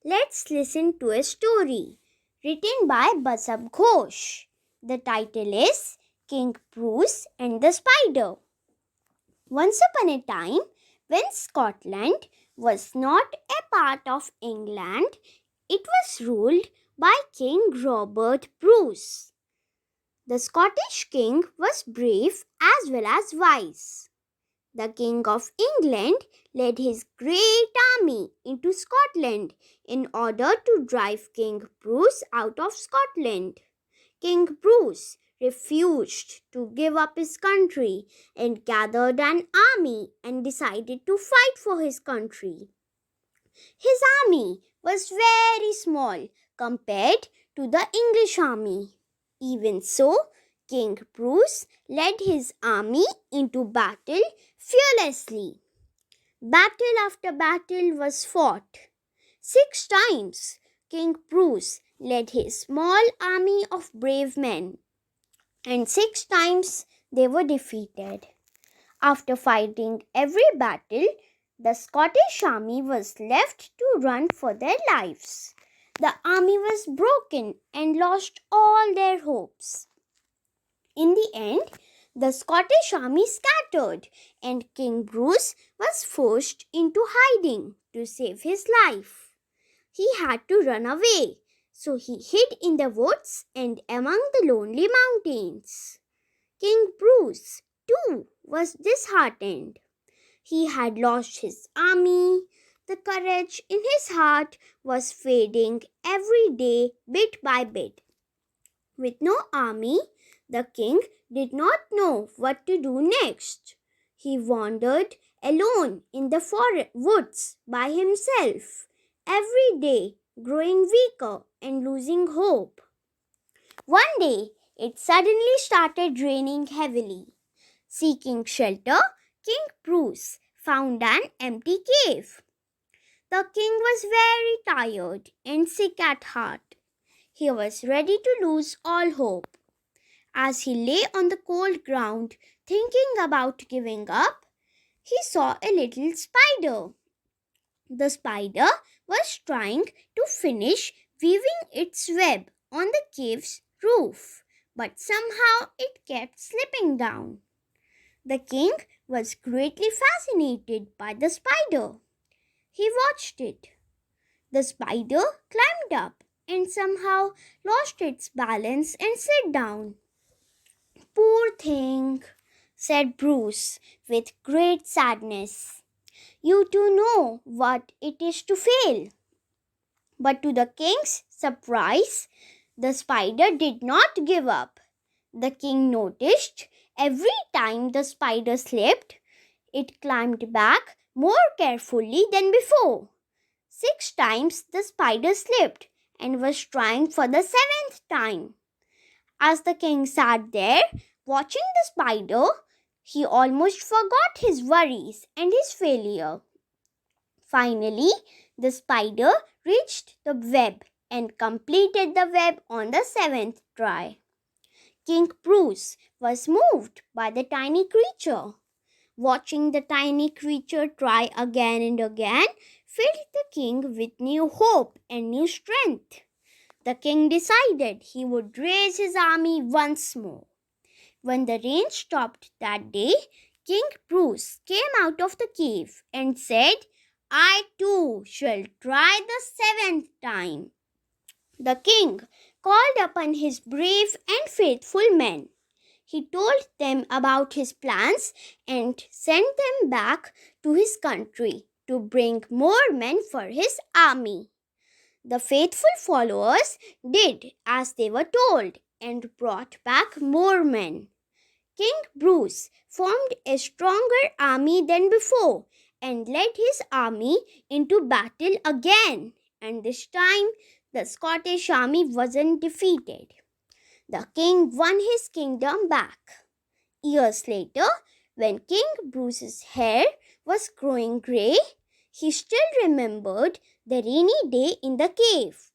let's listen to a story written by Basab Ghosh. The title is King Bruce and the Spider. Once upon a time, when Scotland was not a part of England, it was ruled by King Robert Bruce. The Scottish king was brave as well as wise. The King of England led his great army into Scotland in order to drive King Bruce out of Scotland. King Bruce refused to give up his country and gathered an army and decided to fight for his country. His army was very small compared to the English army. Even so, King Bruce led his army into battle fearlessly. Battle after battle was fought. 6 times, King Bruce led his small army of brave men, and 6 times they were defeated. After fighting every battle, the Scottish army was left to run for their lives. The army was broken and lost all their hopes. In the end, the Scottish army scattered and King Bruce was forced into hiding to save his life. He had to run away, so he hid in the woods and among the lonely mountains. King Bruce, too, was disheartened. He had lost his army. The courage in his heart was fading every day, bit by bit. With no army, the king did not know what to do next. He wandered alone in the woods by himself, every day growing weaker and losing hope. One day, it suddenly started raining heavily. Seeking shelter, King Bruce found an empty cave. The king was very tired and sick at heart. He was ready to lose all hope. As he lay on the cold ground thinking about giving up, he saw a little spider. The spider was trying to finish weaving its web on the cave's roof, but somehow it kept slipping down. The king was greatly fascinated by the spider. He watched it. The spider climbed up and somehow lost its balance and slid down. "Poor thing," said Bruce with great sadness. "You too know what it is to fail." But to the king's surprise, the spider did not give up. The king noticed every time the spider slipped, it climbed back more carefully than before. 6 times the spider slipped and was trying for the 7th time. As the king sat there watching the spider, he almost forgot his worries and his failure. Finally, the spider reached the web and completed the web on the 7th try. King Bruce was moved by the tiny creature. Watching the tiny creature try again and again filled the king with new hope and new strength. The king decided he would raise his army once more. When the rain stopped that day, King Bruce came out of the cave and said, "I too shall try the 7th time." The king called upon his brave and faithful men. He told them about his plans and sent them back to his country to bring more men for his army. The faithful followers did as they were told and brought back more men. King Bruce formed a stronger army than before and led his army into battle again, and this time the Scottish army wasn't defeated. The king won his kingdom back. Years later, when King Bruce's hair was growing grey, he still remembered the rainy day in the cave.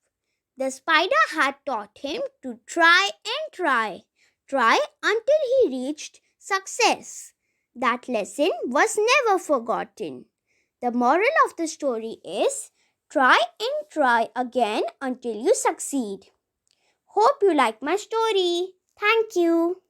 The spider had taught him to try and try until he reached success. That lesson was never forgotten. The moral of the story is, Try and try again until you succeed. Hope you like my story. Thank you.